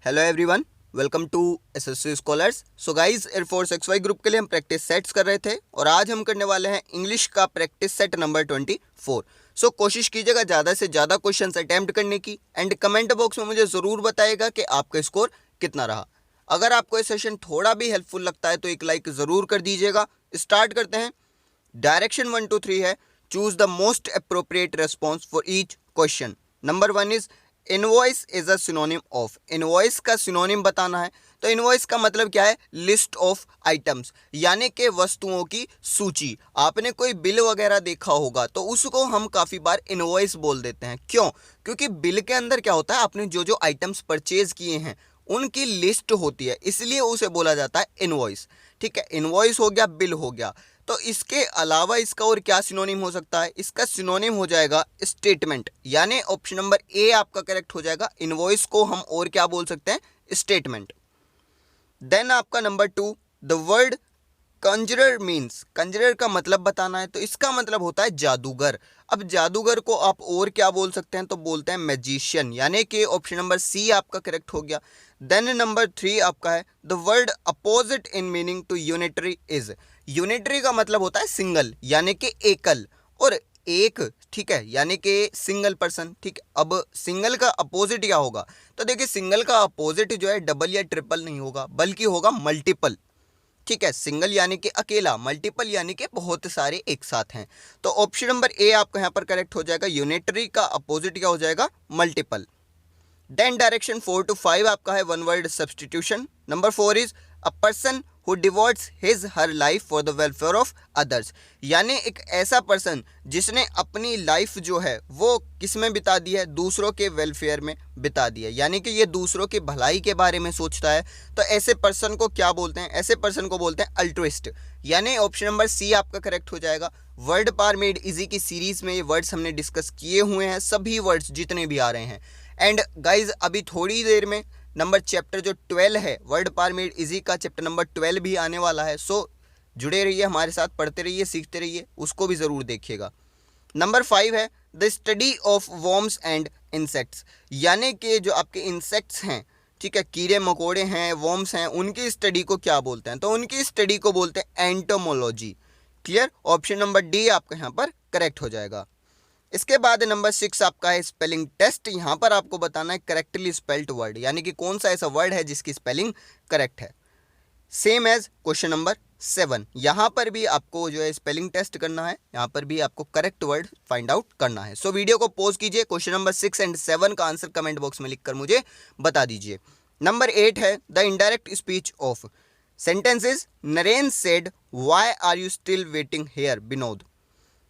Hello everyone, welcome to SSC scholars. So guys, air force XY group के लिए हम practice sets कर रहे थे और आज हम करने वाले हैं इंग्लिश का प्रैक्टिस सेट नंबर 24। सो कोशिश कीजिएगा ज़्यादा से ज़्यादा क्वेश्चंस अटैम्प्ट करने की एंड कमेंट बॉक्स में मुझे ज़रूर बताइएगा कि आपका स्कोर कितना रहा। अगर आपको ये सेशन थोड़ा भी हेल्पफुल लगता है तो एक लाइक ज़रूर कर दीजिएगा। स्टार्ट करते हैं। डायरेक्शन 1 to 3 है, choose the most appropriate response for each question. Number 1 is invoice is a synonym of. Invoice का सिनोनिम बताना है। तो इनवॉइस का मतलब क्या है? लिस्ट ऑफ आइटम्स, यानी कि वस्तुओं की सूची। आपने कोई बिल वगैरह देखा होगा तो उसको हम काफ़ी बार इनवॉइस बोल देते हैं। क्यों? क्योंकि बिल के अंदर क्या होता है, आपने जो जो आइटम्स परचेज किए हैं उनकी लिस्ट होती है, इसलिए उसे बोला जाता है इनवॉइस। ठीक है, इनवॉइस हो गया, बिल हो गया। तो इसके अलावा इसका और क्या सिनोनिम हो सकता है? इसका सिनोनिम हो जाएगा स्टेटमेंट, यानी ऑप्शन नंबर ए आपका करेक्ट हो जाएगा। इनवॉइस को हम और क्या बोल सकते हैं? स्टेटमेंट। देन आपका नंबर 2, द वर्ड कंजरर मीन्स। कंजरर का मतलब बताना है, तो इसका मतलब होता है जादूगर। अब जादूगर को आप और क्या बोल सकते हैं? तो बोलते हैं मैजिशियन, यानी कि ऑप्शन नंबर सी आपका करेक्ट हो गया। देन नंबर 3 आपका है the word opposite in meaning to unitary is. Unitary का मतलब होता है सिंगल, यानी कि एकल, और एक, ठीक है, यानी कि सिंगल पर्सन। ठीक है, अब सिंगल का अपोजिट क्या होगा? तो देखिए, सिंगल का अपोजिट जो है डबल या ट्रिपल नहीं होगा, बल्कि होगा मल्टीपल। ठीक है, सिंगल यानी कि अकेला, मल्टीपल यानी कि बहुत सारे एक साथ हैं। तो ऑप्शन नंबर ए आपका यहाँ पर करेक्ट हो जाएगा। यूनिटरी का अपोजिट क्या हो जाएगा? मल्टीपल। देन डायरेक्शन 4 to 5 आपका है one word substitution. Number 4 is a person who devotees his her life for the welfare of others, यानी एक ऐसा पर्सन जिसने अपनी लाइफ जो है वो किस में बिता दी है? दूसरों के वेलफेयर में बिता दी है, यानी कि ये दूसरों की भलाई के बारे में सोचता है। तो ऐसे पर्सन को क्या बोलते हैं? ऐसे पर्सन को बोलते हैं अल्ट्रुइस्ट, यानी ऑप्शन नंबर सी आपका करेक्ट हो जाएगा। वर्ड पार मेड इजी की सीरीज में ये वर्ड्स हमने डिस्कस किए हुए हैं, सभी वर्ड्स जितने भी आ रहे हैं। एंड गाइज, अभी थोड़ी देर में नंबर चैप्टर जो 12 है वर्ड पार मेड इजी का, चैप्टर नंबर 12 भी आने वाला है। सो जुड़े रहिए हमारे साथ, पढ़ते रहिए, सीखते रहिए, उसको भी ज़रूर देखिएगा। नंबर 5 है the study of worms and insects, यानी कि जो आपके इंसेक्ट्स हैं, ठीक है, कीड़े मकोड़े हैं, वॉर्म्स हैं, उनकी स्टडी को क्या बोलते हैं? तो उनकी स्टडी को बोलते हैं entomology. Clear? Option number D आपका यहाँ पर करेक्ट हो जाएगा। इसके बाद नंबर 6 आपका है स्पेलिंग टेस्ट। यहाँ पर आपको बताना है करेक्टली स्पेल्ड वर्ड, यानी कि कौन सा ऐसा वर्ड है जिसकी स्पेलिंग करेक्ट है। सेम एज क्वेश्चन नंबर 7, यहाँ पर भी आपको जो है स्पेलिंग टेस्ट करना है, यहाँ पर भी आपको करेक्ट वर्ड फाइंड आउट करना है। सो वीडियो को पॉज कीजिए, क्वेश्चन नंबर 6 एंड 7 का आंसर कमेंट बॉक्स में लिखकर मुझे बता दीजिए। नंबर 8 है the indirect speech of. Sentence is Naren said why are you still waiting here Vinod.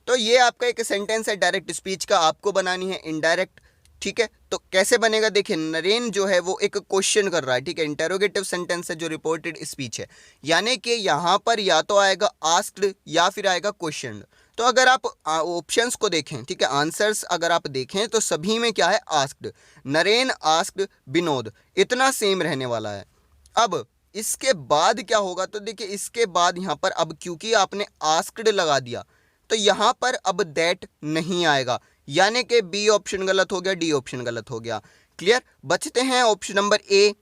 तो ये आपका एक सेंटेंस है डायरेक्ट स्पीच का, आपको बनानी है इनडायरेक्ट। ठीक है, तो कैसे बनेगा? देखिए, नरेन जो है वो एक क्वेश्चन कर रहा है, ठीक है, इंटेरोगेटिव सेंटेंस है जो रिपोर्टेड स्पीच है, यानी कि यहाँ पर या तो आएगा आस्क्ड या फिर आएगा क्वेश्चन। तो अगर आप ऑप्शंस को देखें, ठीक है, आंसर्स अगर आप देखें तो सभी में क्या है? आस्क्ड। नरेन आस्क्ड विनोद, इतना सेम रहने वाला है। अब इसके बाद क्या होगा? तो देखिए, इसके बाद यहाँ पर अब क्योंकि आपने आस्क्ड लगा दिया तो यहाँ पर अब दैट नहीं आएगा, यानी कि बी ऑप्शन गलत हो गया, डी ऑप्शन गलत हो गया। क्लियर? बचते हैं ऑप्शन नंबर ए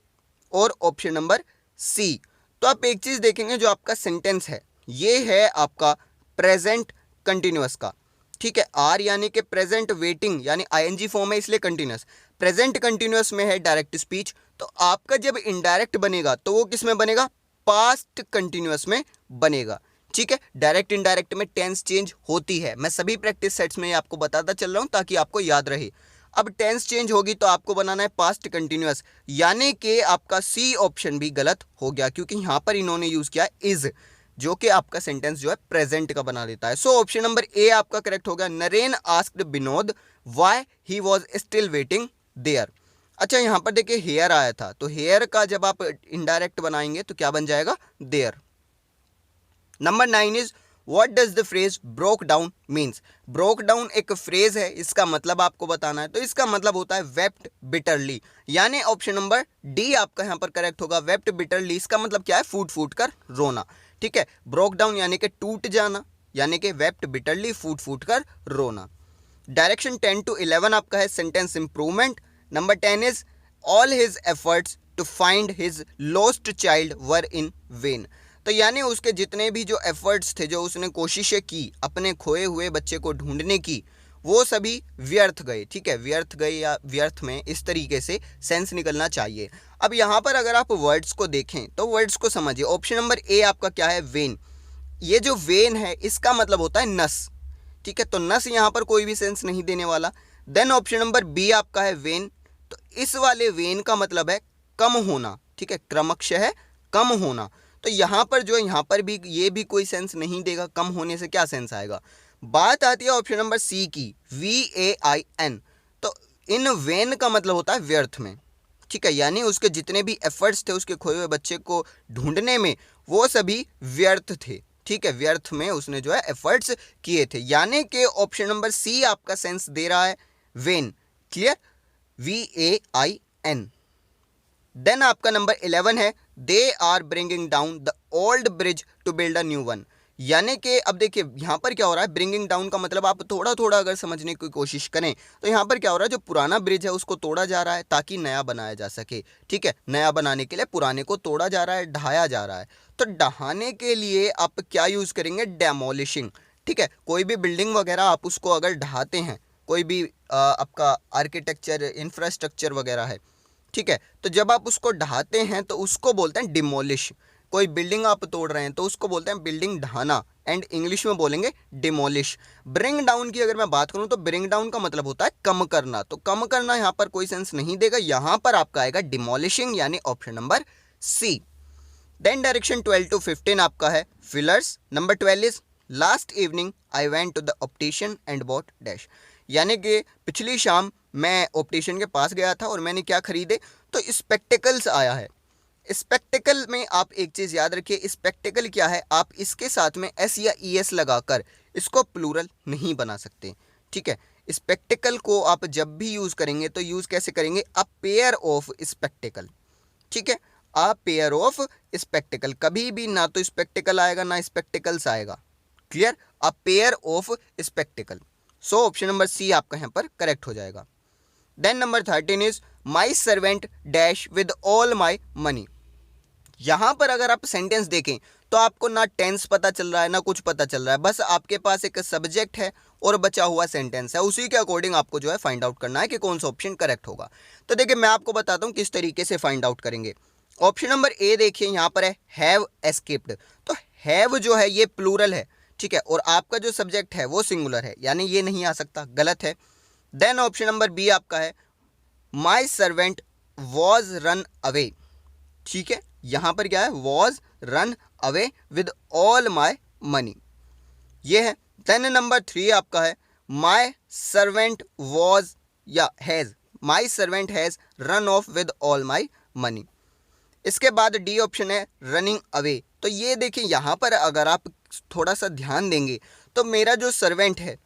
और ऑप्शन नंबर सी। तो आप एक चीज़ देखेंगे, जो आपका सेंटेंस है ये है आपका प्रेजेंट कंटिन्यूअस का। ठीक है, आर यानी कि प्रेजेंट वेटिंग, यानी आईएनजी फॉर्म है इसलिए कंटिन्यूअस। प्रेजेंट कंटिन्यूअस में है डायरेक्ट स्पीच, तो आपका जब इनडायरेक्ट बनेगा तो वो किस में बनेगा? पास्ट कंटिन्यूअस में बनेगा। ठीक है, डायरेक्ट इनडायरेक्ट में टेंस चेंज होती है, मैं सभी प्रैक्टिस सेट्स में आपको बताता चल रहा हूं ताकि आपको याद रहे। अब टेंस चेंज होगी तो आपको बनाना है पास्ट कंटिन्यूअस, यानी कि आपका सी ऑप्शन भी गलत हो गया, क्योंकि यहां पर इन्होंने यूज किया इज, जो कि आपका सेंटेंस जो है प्रेजेंट का बना देता है। सो ऑप्शन नंबर ए आपका करेक्ट हो गया। Naren asked Vinod why he was still waiting there. अच्छा, यहां पर देखिए हेयर आया था, तो हेयर का जब आप इनडायरेक्ट बनाएंगे तो क्या बन जाएगा? There. Number 9 is what does the phrase broke down means. Broke down एक फ्रेज है, इसका मतलब आपको बताना है। तो इसका मतलब होता है वेप्ट बिटरली, यानी ऑप्शन नंबर डी आपका यहाँ पर करेक्ट होगा। वेप्ट बिटरली इसका मतलब क्या है? फूट फूट कर रोना। ठीक है, ब्रोक डाउन यानी कि टूट जाना, यानी कि वेप्ट बिटरली फूट फूट कर रोना। डायरेक्शन 10 to 11 आपका है sentence improvement. Number 10 is all his efforts to find his lost child were in vain. तो यानी उसके जितने भी जो एफर्ट्स थे, जो उसने कोशिशें की अपने खोए हुए बच्चे को ढूंढने की, वो सभी व्यर्थ गए। ठीक है, व्यर्थ गए या व्यर्थ में इस तरीके से सेंस निकलना चाहिए। अब यहाँ पर अगर आप वर्ड्स को देखें तो वर्ड्स को समझिए। ऑप्शन नंबर ए आपका क्या है, वेन। ये जो वेन है इसका मतलब होता है नस। ठीक है, तो नस यहाँ पर कोई भी सेंस नहीं देने वाला। देन ऑप्शन नंबर बी आपका है वेन, तो इस वाले वेन का मतलब है कम होना। ठीक है, क्रमशः कम होना। तो यहाँ पर जो यहाँ पर भी ये भी कोई सेंस नहीं देगा, कम होने से क्या सेंस आएगा। बात आती है ऑप्शन नंबर सी की, VAIN, तो इन वेन का मतलब होता है व्यर्थ में। ठीक है, यानी उसके जितने भी एफर्ट्स थे उसके खोए हुए बच्चे को ढूंढने में, वो सभी व्यर्थ थे। ठीक है, व्यर्थ में उसने जो है एफर्ट्स किए थे, यानी कि ऑप्शन नंबर सी आपका सेंस दे रहा है वेन। Clear, VAIN। देन आपका नंबर 11 है, they are bringing down the old bridge to build a new one. यानी कि अब देखिए यहाँ पर क्या हो रहा है, ब्रिंगिंग डाउन का मतलब आप थोड़ा थोड़ा अगर समझने की कोशिश करें तो यहाँ पर क्या हो रहा है, जो पुराना ब्रिज है उसको तोड़ा जा रहा है ताकि नया बनाया जा सके। ठीक है, नया बनाने के लिए पुराने को तोड़ा जा रहा है, ढाया जा रहा है। तो ढहाने के लिए आप क्या यूज़ करेंगे, डेमोलिशिंग। ठीक है, कोई भी बिल्डिंग वगैरह आप उसको अगर ढहाते हैं, कोई भी आपका आर्किटेक्चर इंफ्रास्ट्रक्चर वगैरह है, ठीक है, तो जब आप उसको ढहाते हैं तो उसको बोलते हैं डिमोलिश। कोई बिल्डिंग आप तोड़ रहे हैं तो उसको बोलते हैं बिल्डिंग ढहाना, एंड इंग्लिश में बोलेंगे डिमोलिश। ब्रिंग डाउन की अगर मैं बात करूं तो ब्रिंग डाउन का मतलब होता है कम करना, तो कम करना यहाँ पर कोई सेंस नहीं देगा, यहाँ पर आपका आएगा डिमोलिशिंग, यानी option number C. Then direction 12 to 15 आपका है fillers. Number 12 is last evening I went to the optician and bought dash. यानी कि पिछली शाम मैं ऑप्टिशियन के पास गया था और मैंने क्या खरीदे, तो स्पेक्टिकल्स आया है। स्पेक्टिकल में आप एक चीज़ याद रखिए, स्पेक्टिकल क्या है, आप इसके साथ में एस या ES लगाकर इसको प्लूरल नहीं बना सकते। ठीक है, स्पेक्टिकल को आप जब भी यूज़ करेंगे तो यूज़ कैसे करेंगे, अ पेयर ऑफ स्पेक्टिकल। ठीक है, अ पेयर ऑफ स्पेक्टिकल, कभी भी ना तो स्पेक्टिकल आएगा ना स्पेक्टिकल्स आएगा। Clear, a pair of spectacle. So option number C आपका यहाँ पर करेक्ट हो जाएगा। Then number 13 is my servant dash with all my money. यहाँ पर अगर आप सेंटेंस देखें तो आपको ना टेंस पता चल रहा है ना कुछ पता चल रहा है, बस आपके पास एक सब्जेक्ट है और बचा हुआ सेंटेंस है, उसी के अकॉर्डिंग आपको जो है फाइंड आउट करना है कि कौन सा ऑप्शन करेक्ट होगा। तो देखिए मैं आपको बताता हूँ किस तरीके से फाइंड आउट करेंगे। ऑप्शन नंबर ए देखिए यहाँ पर है हैव एस्केप्ड, तो हैव जो है ये प्लूरल है। ठीक है, और आपका जो सब्जेक्ट है वो सिंगुलर है, यानी ये नहीं आ सकता, गलत है। देन ऑप्शन नंबर बी आपका है my servant was run away. ठीक है, यहां पर क्या है, was run away with all my money, ये है। देन नंबर 3 आपका है माई सर्वेंट वॉज या has, my servant has run of with all my money. इसके बाद डी ऑप्शन है रनिंग अवे। तो ये देखिए यहाँ पर अगर आप थोड़ा सा ध्यान देंगे तो मेरा जो सर्वेंट है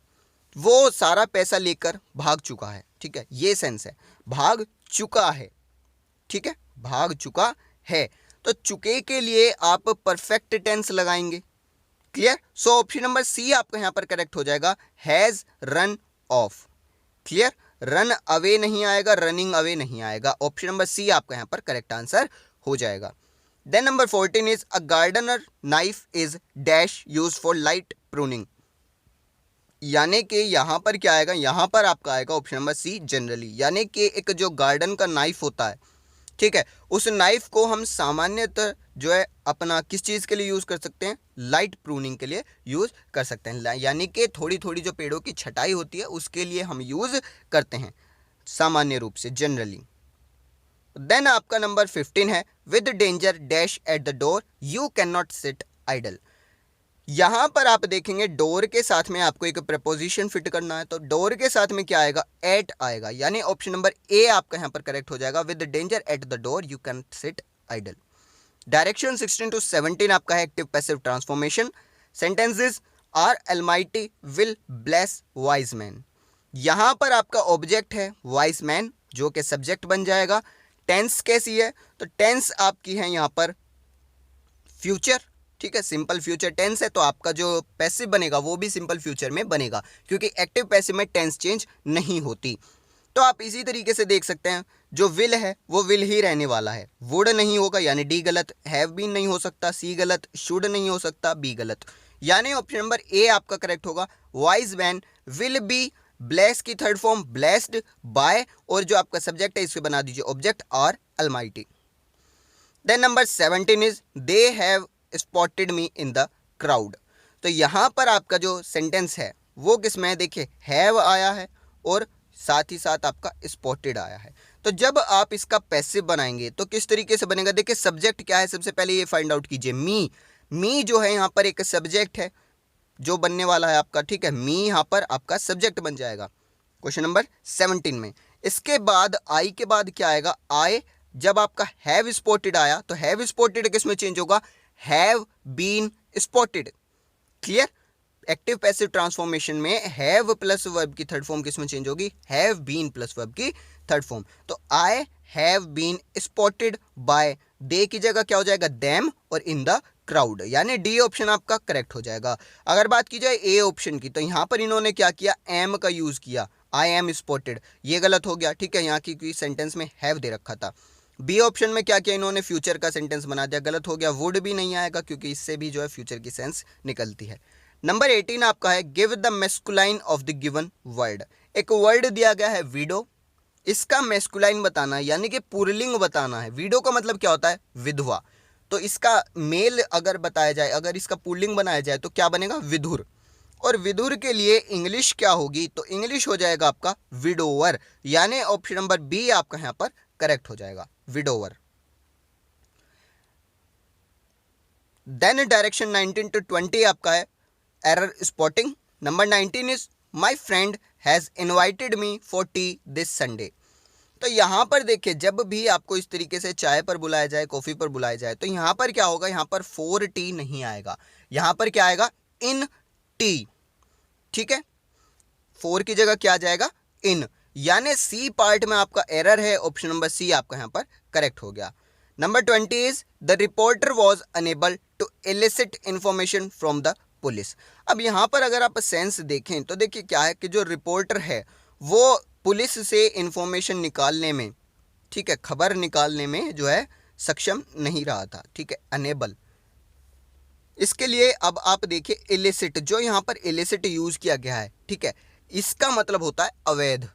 वो सारा पैसा लेकर भाग चुका है। ठीक है, ये सेंस है, भाग चुका है। ठीक है, भाग चुका है, तो चुके के लिए आप परफेक्ट टेंस लगाएंगे। Clear, so option number C आपका यहाँ पर करेक्ट हो जाएगा, has run off. Clear, run away नहीं आएगा, रनिंग अवे नहीं आएगा, ऑप्शन नंबर सी आपका यहाँ पर करेक्ट आंसर हो जाएगा। Then number 14 is a gardener knife is dash use for light pruning. यानी कि यहाँ पर क्या आएगा, यहाँ पर आपका आएगा ऑप्शन नंबर सी जनरली, यानी कि एक जो गार्डन का नाइफ होता है, ठीक है, उस नाइफ को हम सामान्यतः जो है अपना किस चीज़ के लिए यूज़ कर सकते हैं, लाइट प्रूनिंग के लिए यूज़ कर सकते हैं, यानी कि थोड़ी थोड़ी जो पेड़ों की छटाई होती है उसके लिए हम यूज़ करते हैं सामान्य रूप से, जनरली। देन आपका नंबर 15 है with danger dash at the door you can not sit idle. यहाँ पर आप देखेंगे डोर के साथ में आपको एक प्रपोजिशन फिट करना है, तो डोर के साथ में क्या आएगा, एट आएगा, यानी ऑप्शन नंबर ए आपका यहाँ पर करेक्ट हो जाएगा, with danger at the door you can sit idle. Direction 16 to 17 आपका है active passive transformation. Sentences are almighty will bless wise man. यहाँ पर आपका ऑब्जेक्ट है वाइज मैन जो कि सब्जेक्ट बन जाएगा। टेंस कैसी है, तो टेंस आपकी है यहाँ पर फ्यूचर। ठीक है, सिंपल फ्यूचर टेंस है, तो आपका जो पैसिव बनेगा वो भी सिंपल फ्यूचर में बनेगा, क्योंकि एक्टिव पैसिव में टेंस चेंज नहीं होती। तो आप इसी तरीके से देख सकते हैं जो विल है वो विल ही रहने वाला है, वुड नहीं होगा यानी डी गलत, हैव बीन नहीं हो सकता, सी गलत, शुड नहीं हो सकता, बी गलत, यानी ऑप्शन नंबर ए आपका करेक्ट होगा। Wise man will be bless की थर्ड फॉर्म ब्लेस्ड बाय, और जो आपका सब्जेक्ट है इसको बना दीजिए ऑब्जेक्ट और almighty. Then number 17 is they have spotted me in the crowd. तो यहाँ पर आपका जो सेंटेंस है वो किसमें है, देखिए हैव आया है और साथ ही साथ आपका स्पॉटेड आया है। तो जब आप इसका पैसिव बनाएंगे तो किस तरीके से बनेगा, देखिए सब्जेक्ट क्या है सबसे पहले ये फाइंड आउट कीजिए, मी जो है यहाँ पर एक सब्जेक्ट है जो बनने वाला है आपका, ठीक है, मी यहाँ पर आपका सब्जेक्ट बन जाएगा क्वेश्चन नंबर 17 में। इसके बाद आई के बाद क्या आएगा, आई जब आपका हैव स्पॉटेड आया तो हैव स्पॉटेड किस में चेंज होगा, have been spotted. Clear, active passive transformation में हैव प्लस वर्ब की थर्ड फॉर्म किस में चेंज होगी, हैव बीन प्लस वर्ब की थर्ड फॉर्म। तो I have been spotted by, they की जगह क्या हो जाएगा, देम, और इन द क्राउड, यानी डी ऑप्शन आपका करेक्ट हो जाएगा। अगर बात की जाए ए ऑप्शन की तो यहाँ पर इन्होंने क्या किया, एम का यूज किया, आई एम स्पॉटेड, ये गलत हो गया, ठीक है, यहाँ की सेंटेंस में हैव दे रखा था। बी ऑप्शन में क्या किया इन्होंने, फ्यूचर का सेंटेंस बना दिया, गलत हो गया। वुड भी नहीं आएगा क्योंकि इससे भी जो है फ्यूचर की सेंस निकलती है। नंबर 18 आपका है give the masculine of the given word. एक वर्ड दिया गया है विडो, इसका मैस्कुलाइन बताना है यानी कि पुल्लिंग बताना है। विडो का मतलब क्या होता है, विधवा, तो इसका मेल अगर बताया जाए, अगर इसका पुल्लिंग बनाया जाए तो क्या बनेगा, विधुर, और विधुर के लिए इंग्लिश क्या होगी, तो इंग्लिश हो जाएगा आपका विडोवर, यानी ऑप्शन नंबर बी आपका यहाँ पर करेक्ट हो जाएगा, विडोवर। देन डायरेक्शन 19 to 20 आपका है error spotting. Number 19 is my friend has invited me for T this Sunday. तो यहाँ पर देखिए जब भी आपको इस तरीके से चाय पर बुलाया जाए, कॉफ़ी पर बुलाया जाए, तो यहाँ पर क्या होगा, यहाँ पर फॉर टी नहीं आएगा, यहाँ पर क्या आएगा, इन टी, ठीक है, फॉर की जगह क्या आ जाएगा, इन, यानी सी पार्ट में आपका एरर है, ऑप्शन नंबर सी आपका यहाँ पर करेक्ट हो गया। Number 20 is the reporter was unable to elicit information from the police. अब यहाँ पर अगर आप सेंस देखें तो देखिए क्या है कि जो रिपोर्टर है वो पुलिस से इंफॉर्मेशन निकालने में, ठीक है, खबर निकालने में जो है सक्षम नहीं रहा था, ठीक है, अनेबल। इसके लिए अब आप देखिए इलिसिट, जो यहाँ पर इलिसिट यूज किया गया है, ठीक है, इसका मतलब होता है अवैध।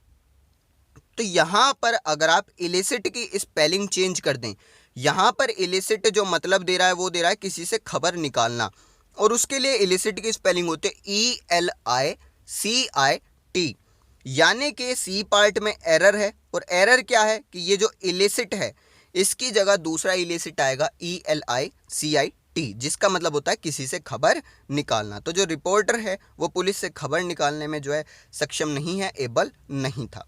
तो यहाँ पर अगर आप इलिसिट की स्पेलिंग चेंज कर दें, यहाँ पर इलिसिट जो मतलब दे रहा है वो दे रहा है किसी से खबर निकालना, और उसके लिए इलिसिट की स्पेलिंग होती है ELICIT, यानी कि सी पार्ट में एरर है, और एरर क्या है कि ये जो इलिसिट है इसकी जगह दूसरा इलिसिट आएगा ELICIT, जिसका मतलब होता है किसी से खबर निकालना। तो जो रिपोर्टर है वो पुलिस से खबर निकालने में जो है सक्षम नहीं है, एबल नहीं था।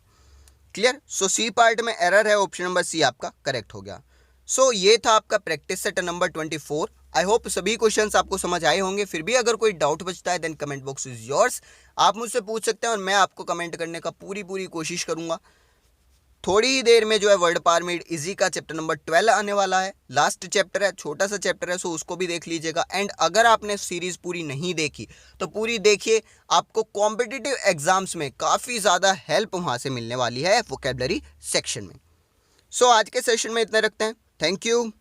क्लियर, सो सी पार्ट में एरर है, ऑप्शन नंबर सी आपका करेक्ट हो गया। सो ये था आपका practice set number 24। I hope सभी क्वेश्चंस आपको समझ आए होंगे। फिर भी अगर कोई डाउट बचता है then comment box is yours, आप मुझसे पूछ सकते हैं और मैं आपको कमेंट करने का पूरी कोशिश करूंगा। थोड़ी ही देर में जो है वर्ड पारमिड इजी का चैप्टर नंबर 12 आने वाला है, लास्ट चैप्टर है, छोटा सा चैप्टर है, सो उसको भी देख लीजिएगा। एंड अगर आपने सीरीज पूरी नहीं देखी तो पूरी देखिए, आपको कॉम्पिटिटिव एग्जाम्स में काफ़ी ज़्यादा हेल्प वहाँ से मिलने वाली है वोकैबुलरी सेक्शन में। सो आज के सेशन में इतना रखते हैं, थैंक यू।